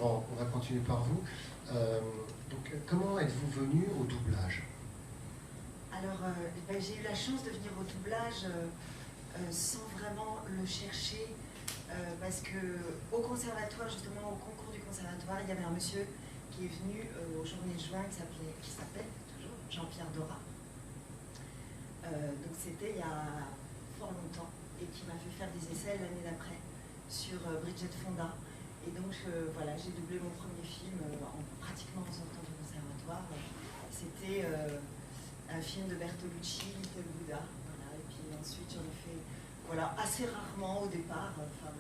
on va continuer par vous. Donc, comment êtes-vous venu au doublage? Alors, j'ai eu la chance de venir au doublage sans vraiment le chercher, parce qu'au conservatoire, justement, au concours du conservatoire, il y avait un monsieur qui est venu aux Journées de Juin, qui s'appelle toujours Jean-Pierre Dora. Donc c'était il y a fort longtemps, et qui m'a fait faire des essais l'année d'après sur Bridget Fonda. Et donc voilà, j'ai doublé mon premier film pratiquement en sortant du conservatoire. C'était un film de Bertolucci, Little Buddha. Voilà. Et puis ensuite j'en ai fait assez rarement au départ. Enfin,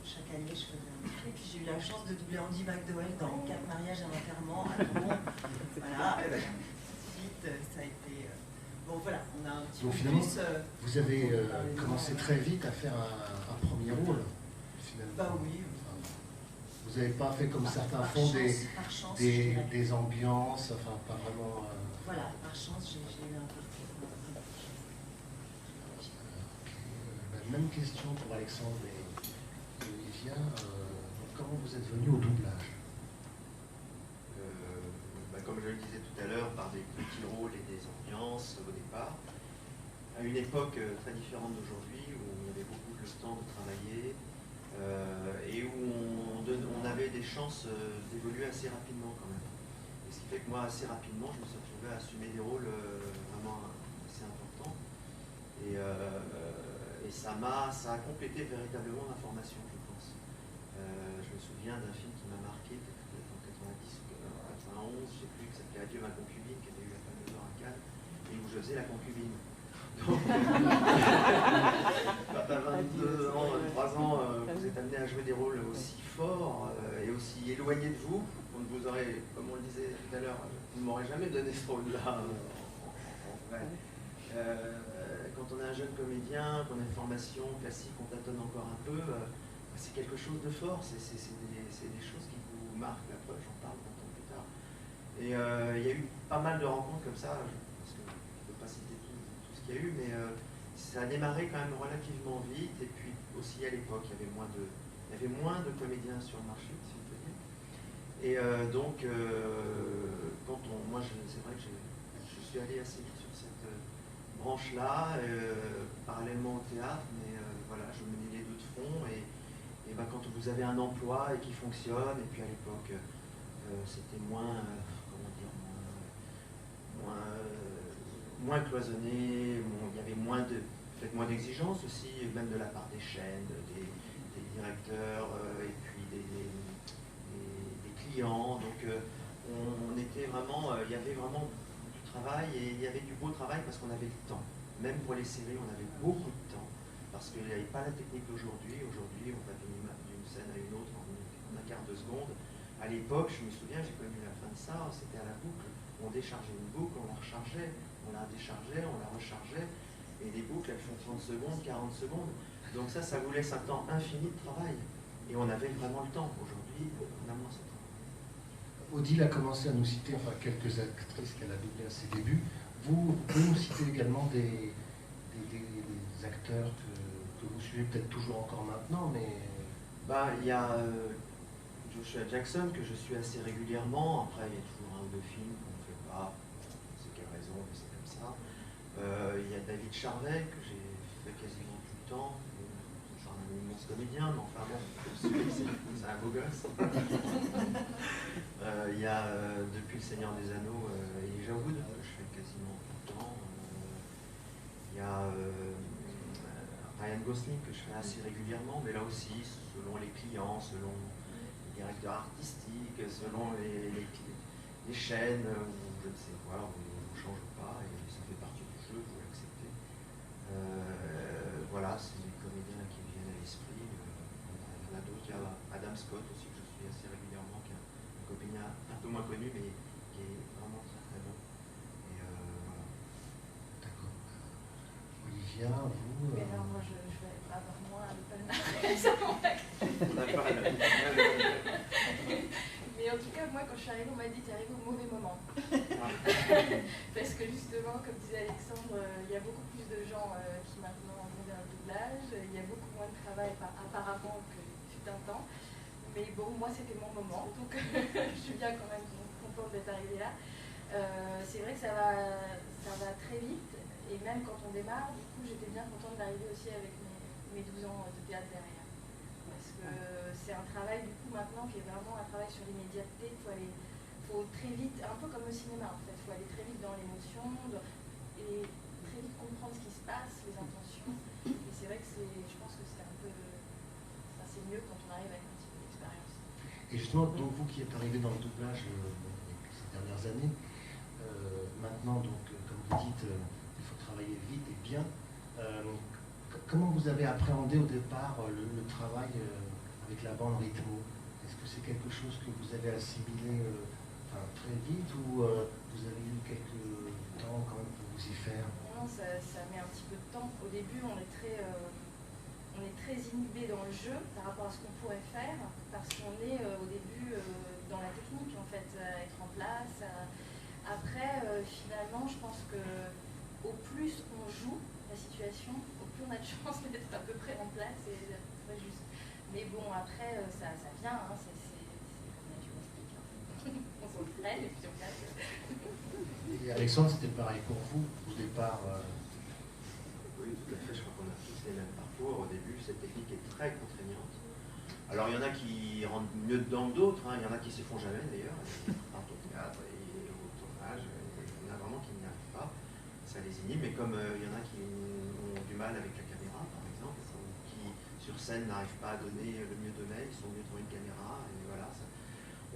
chaque année je faisais un film. Et puis j'ai eu la chance de doubler Andy McDowell dans 4 mariages et un enterrement à Toulon. Voilà. Vite, ça a été... Bon voilà, on a un petit peu finalement, plus... vous avez commencé très vite à faire un premier rôle, finalement. Bah oui. Vous n'avez pas fait comme certains font des ambiances, enfin pas vraiment... Voilà, par chance, j'ai eu un parcours. Même question pour Alexandre et Olivia. Comment vous êtes venu au doublage? Comme je le disais tout à l'heure, par des petits rôles et des ambiances au départ, à une époque très différente d'aujourd'hui, où on avait beaucoup le temps de travailler et où on avait des chances d'évoluer assez rapidement quand même. Et ce qui fait que moi, assez rapidement, je me suis retrouvé à assumer des rôles vraiment assez importants. Et ça a complété véritablement ma formation, je pense. Je me souviens d'un film qui m'a marqué, peut-être en 90 ou 91, je ne sais plus, qui s'appelait Adieu ma concubine, qui avait eu la fameuse heure à Cannes, et où je faisais la concubine. Donc, quand tu as 22 ans, 23 ans, vous êtes amené à jouer des rôles aussi forts et aussi éloignés de vous. Donc vous aurez, comme on le disait tout à l'heure, vous ne m'aurez jamais donné ce rôle-là en vrai. Quand on est un jeune comédien, qu'on a une formation classique, on tâtonne encore un peu, c'est quelque chose de fort, c'est des choses qui vous marquent, la preuve, j'en parle longtemps plus tard. Et il y a eu pas mal de rencontres comme ça, parce que je ne peux pas citer tout ce qu'il y a eu, mais ça a démarré quand même relativement vite, et puis aussi à l'époque, il y avait moins de comédiens sur le marché, si on peut dire. Et donc, moi c'est vrai que je suis allé assez vite sur cette branche-là, parallèlement au théâtre, mais voilà, je menais les deux de front, et quand vous avez un emploi et qui fonctionne, et puis à l'époque, c'était moins cloisonné, il y avait peut-être moins d'exigences aussi, même de la part des chaînes, des directeurs, et puis des clients. Donc on était vraiment, il y avait vraiment du travail, et il y avait du beau travail parce qu'on avait le temps. Même pour les séries, on avait beaucoup de temps, parce qu'il n'y avait pas la technique d'aujourd'hui. Aujourd'hui, on va d'une scène à une autre en un quart de seconde. À l'époque, je me souviens, j'ai connu la fin de ça, c'était à la boucle. On déchargeait une boucle, on la rechargeait, on la déchargeait, on la rechargeait, et les boucles, elles font 30 secondes, 40 secondes. Donc ça vous laisse un temps infini de travail. Et on avait vraiment le temps. Aujourd'hui, on a moins ce temps. Odile a commencé à nous citer quelques actrices qu'elle a doublées à ses débuts. Vous pouvez nous citer également des acteurs que vous suivez peut-être toujours encore maintenant, mais... Il y a Joshua Jackson que je suis assez régulièrement. Après, il y a toujours un ou deux films qu'on ne fait pas. C'est quelle raison, mais c'est comme ça. Il y a David Charvet que j'ai fait quasiment tout le temps. C'est un immense comédien, mais enfin bon, c'est un beau gosse. Il y a depuis Le Seigneur des Anneaux, Elijah Wood, que je fais quasiment tout le temps. Il y a Ryan Gosling que je fais assez régulièrement, mais là aussi, selon les clients, selon les directeurs artistiques, selon les chaînes, ou je ne sais quoi, on ne change pas, et ça fait partie du jeu, vous l'acceptez. Voilà, c'est les comédiens qui me viennent à l'esprit. Il y en a d'autres, il y a Adam Scott aussi, que je suis assez régulièrement, qui est un comédien un peu moins connu, mais qui est vraiment très très bon. Et voilà. D'accord. Olivia, vous... Mais non, moi je vais avoir moins de palmarès à mon Mais en tout cas, moi quand je suis arrivée, on m'a dit t'es arrivée au mauvais moment. Parce que justement, comme disait Alexandre, il y a beaucoup plus de gens qui maintenant vont vers le doublage, il y a beaucoup moins de travail apparemment que fut un temps. Mais bon, moi c'était mon moment, donc je suis bien quand même contente d'être arrivée là. C'est vrai que ça va très vite, et même quand on démarre, du coup j'étais bien contente d'arriver aussi avec mes 12 ans de théâtre derrière. Parce que c'est un travail du coup maintenant qui est vraiment un travail sur l'immédiateté. Faut très vite, un peu comme au cinéma en fait, il faut aller très vite dans l'émotion et très vite comprendre ce qui se passe, les intentions. Et c'est vrai que je pense que c'est un peu, c'est mieux quand on arrive avec un petit peu d'expérience. Et justement, donc vous qui êtes arrivé dans le doublage ces dernières années, maintenant, donc, comme vous dites, il faut travailler vite et bien. Comment vous avez appréhendé au départ le travail avec la bande rythmo? Est-ce que c'est quelque chose que vous avez assimilé très vite ou vous avez eu quelques temps quand même pour vous y faire? Non, ça met un petit peu de temps. Au début, on est très inhibé dans le jeu par rapport à ce qu'on pourrait faire, parce qu'on est au début dans la technique en fait, à être en place. Après, finalement, je pense que au plus on joue la situation, au plus on a de chance d'être à peu près en place et à peu près juste. Mais bon, après, ça vient, hein, c'est comme la gymnastique. Hein. On s'entraîne et puis on passe. Et Alexandre, c'était pareil pour vous au départ? Oui, tout à fait. Je crois qu'on a tous les mêmes parcours. Au début, cette technique est très contraignante. Alors, il y en a qui rentrent mieux dedans que d'autres. Hein. Il y en a qui ne se font jamais d'ailleurs. Ils partent au théâtre et au tournage. Il y en a vraiment qui n'y arrivent pas. Ça les inhibe. Mais comme il y en a qui ont du mal avec la caméra, par exemple, ou qui, sur scène, n'arrivent pas à donner le mieux d'eux-mêmes, ils sont mieux devant une caméra. Et voilà,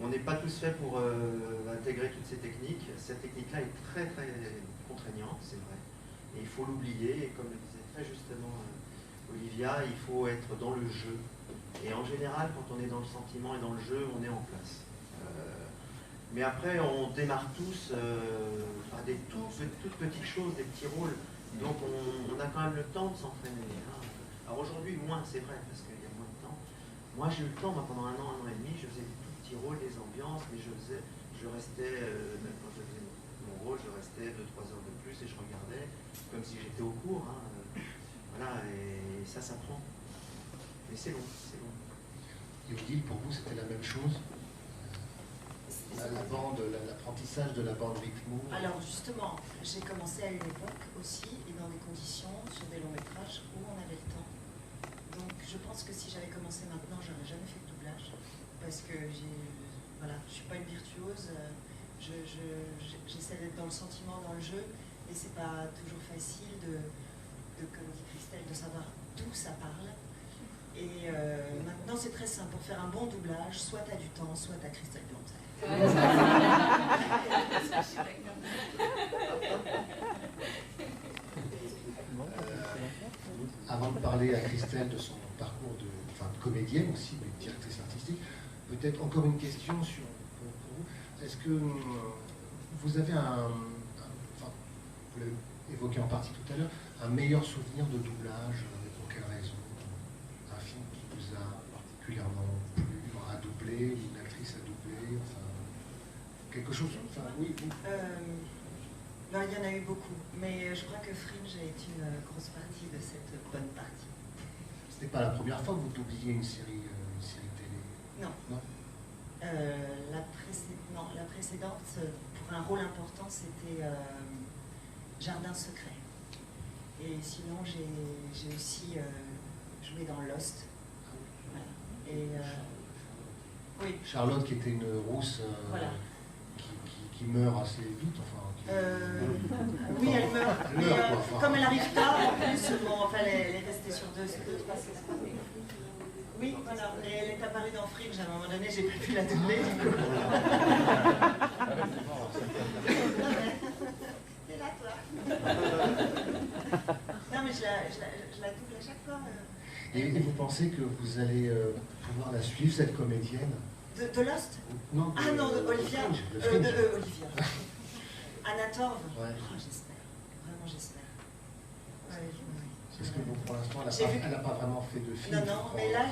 on n'est pas tous faits pour intégrer toutes ces techniques. Cette technique-là est très très contraignante, c'est vrai. Et il faut l'oublier. Et comme le disait très justement Olivia, il faut être dans le jeu. Et en général, quand on est dans le sentiment et dans le jeu, on est en place. Mais après, on démarre tous par des toutes petites choses, des petits rôles. Donc on a quand même le temps de s'entraîner. Hein. Alors aujourd'hui, moins, c'est vrai, parce qu'il y a moins de temps. Moi, j'ai eu le temps, pendant un an et demi, je faisais des tout petits rôles, des ambiances, mais je restais, même quand je faisais mon rôle, je restais 2-3 heures de plus et je regardais comme si j'étais au cours. Hein. Voilà, et ça s'apprend. Mais c'est long, c'est long. Et Odile, pour vous, c'était la même chose? L'apprentissage de la bande rythmo? Alors justement, j'ai commencé à une époque aussi, et dans des conditions, sur des longs métrages, où on avait le temps. Donc je pense que si j'avais commencé maintenant, j'aurais jamais fait de doublage. Parce que voilà, je suis pas une virtuose, j'essaie d'être dans le sentiment, dans le jeu, et c'est pas toujours facile comme dit Christelle, de savoir d'où ça parle. Et maintenant c'est très simple, pour faire un bon doublage, soit tu as du temps, soit tu as Christelle Blanc. Avant de parler à Christelle de son parcours de comédienne aussi, mais de directrice artistique, peut-être encore une question pour vous. Est-ce que vous avez vous l'avez évoqué en partie tout à l'heure, un meilleur souvenir de doublage, pour quelle raison? Un film qui vous a particulièrement plu, à doubler, une actrice à doubler, quelque chose, oui. Non, il y en a eu beaucoup, mais je crois que Fringe a été une grosse partie de cette bonne partie. C'était pas la première fois que vous doubliez une série télé? Non. Non. La précédente, pour un rôle important, c'était Jardin secret. Et sinon, j'ai aussi joué dans Lost. Voilà. Et oui. Charlotte, qui était une rousse. Voilà. Qui meurt assez vite, oui, elle meurt. Mais comme elle arrive tard, en plus, elle est restée sur 2-3 saisons. Oui, voilà. Et elle est apparue dans Fringe, à un moment donné, j'ai pas pu la doubler. T'es là, toi. Non, mais je la double à chaque fois. Et vous pensez que vous allez pouvoir la suivre, cette comédienne? De Lost? Non, Olivia. Olivia. Anna Torv. Ouais. Oh, j'espère. Vraiment, j'espère. Ouais, parce que bon, pour l'instant, elle n'a pas vraiment fait de film. Non, mais là,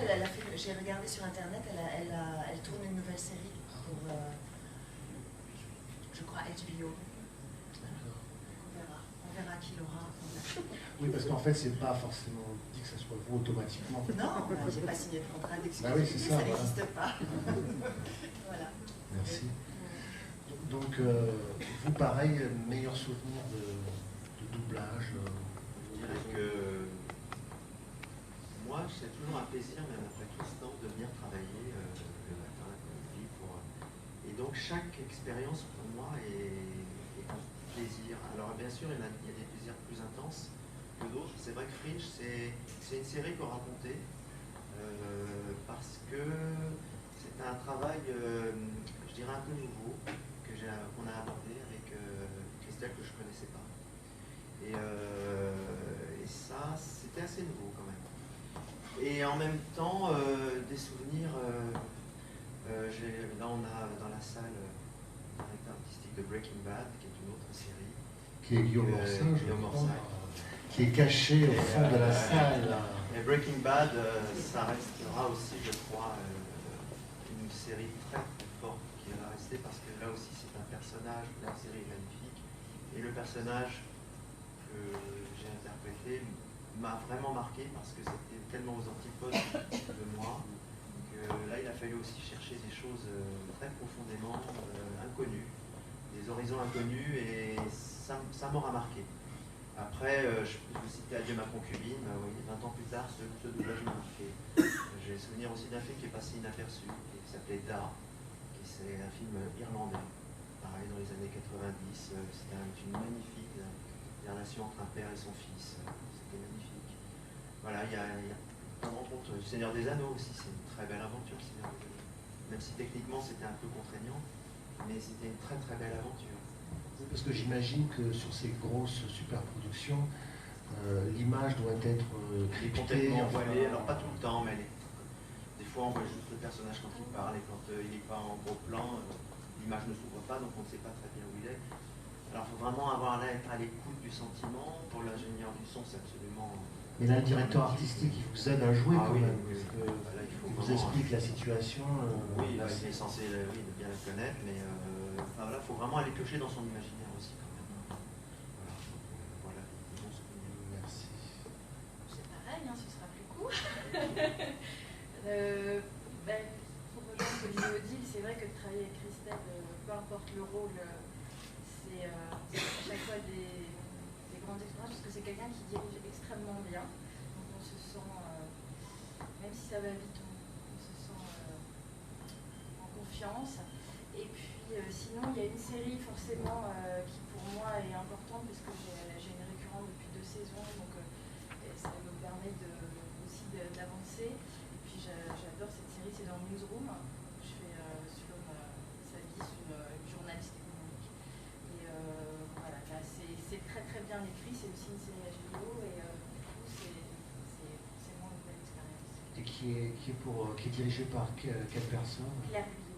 j'ai regardé sur Internet, elle tourne une nouvelle série pour, je crois, HBO. On verra qui l'aura. Oui, parce qu'en fait, c'est pas forcément dit que ça soit vous automatiquement. Non, j'ai pas signé de contrat d'exclusivité, Bah oui, c'est ça, ça n'existe pas. Voilà. Merci. Donc, vous, pareil, meilleur souvenir de doublage Je dirais que moi, c'est toujours un plaisir, même après tout ce temps, de venir travailler le matin, comme je dis, et donc chaque expérience pour moi est un plaisir. Alors bien sûr, il y a des plaisirs plus intenses que d'autres. C'est vrai que Fringe, c'est une série qu'on racontait parce que c'est un travail, je dirais, un peu nouveau qu'on a abordé avec Christelle, que je ne connaissais pas. Et ça, c'était assez nouveau quand même. Et en même temps, des souvenirs. Là, on a dans la salle le directeur artistique de Breaking Bad, qui est une autre série. Qui est Guillaume Orsin, qui est caché au fond de la salle. Et Breaking Bad, ça restera aussi, je crois, une série très très forte qui va rester, parce que là aussi, c'est un personnage, la série est magnifique. Et le personnage que j'ai interprété m'a vraiment marqué, parce que c'était tellement aux antipodes de moi. Là, il a fallu aussi chercher des choses très profondément inconnues, des horizons inconnus, et ça m'aura marqué. Après, je peux vous citer Adieu ma concubine, oui, 20 ans plus tard, ce doublage m'a marqué. J'ai le souvenir aussi d'un film qui est passé inaperçu, qui s'appelait Da, qui c'est un film irlandais, pareil dans les années 90. C'était un film magnifique, la relation entre un père et son fils, c'était magnifique. Voilà, il y a on rencontre le Seigneur des Anneaux aussi, c'est une très belle aventure, Seigneur des Anneaux. Même si techniquement c'était un peu contraignant, mais c'était une très très belle aventure. Parce que j'imagine que sur ces grosses superproductions, l'image doit être complètement voilée, alors pas tout le temps, mais des fois on voit juste le personnage quand il parle, et quand il n'est pas en gros plan, l'image ne s'ouvre pas, donc on ne sait pas très bien où il est. Alors il faut vraiment être à l'écoute du sentiment. Pour l'ingénieur du son, c'est absolument... Mais là, le directeur artistique, il vous aide à jouer quand même. Oui, Parce que là, il vous explique la situation. Oui, là, il est censé de bien la connaître, mais voilà, il faut vraiment aller piocher dans son imaginaire aussi quand même. Voilà, bon souvenir. Merci. C'est pareil, hein, ce sera plus court. Pour rejoindre ce que disait Odile, c'est vrai que de travailler avec Christelle, peu importe le rôle, c'est à chaque fois des grandes expériences, parce que c'est quelqu'un qui dirige extrêmement bien. Donc on se sent, même si ça va vite, on se sent en confiance. Et puis sinon, il y a une série forcément qui pour moi est importante, parce que j'ai une récurrente depuis 2 saisons, donc ça me permet aussi d'avancer. Et puis j'adore cette série, c'est dans Newsroom. Je fais sur sa vie, sur une journaliste économique. Et voilà, c'est très très bien écrit, c'est aussi une série HBO, et du coup c'est vraiment une belle expérience. Et qui est dirigé par quelle personne? Claire Guyot.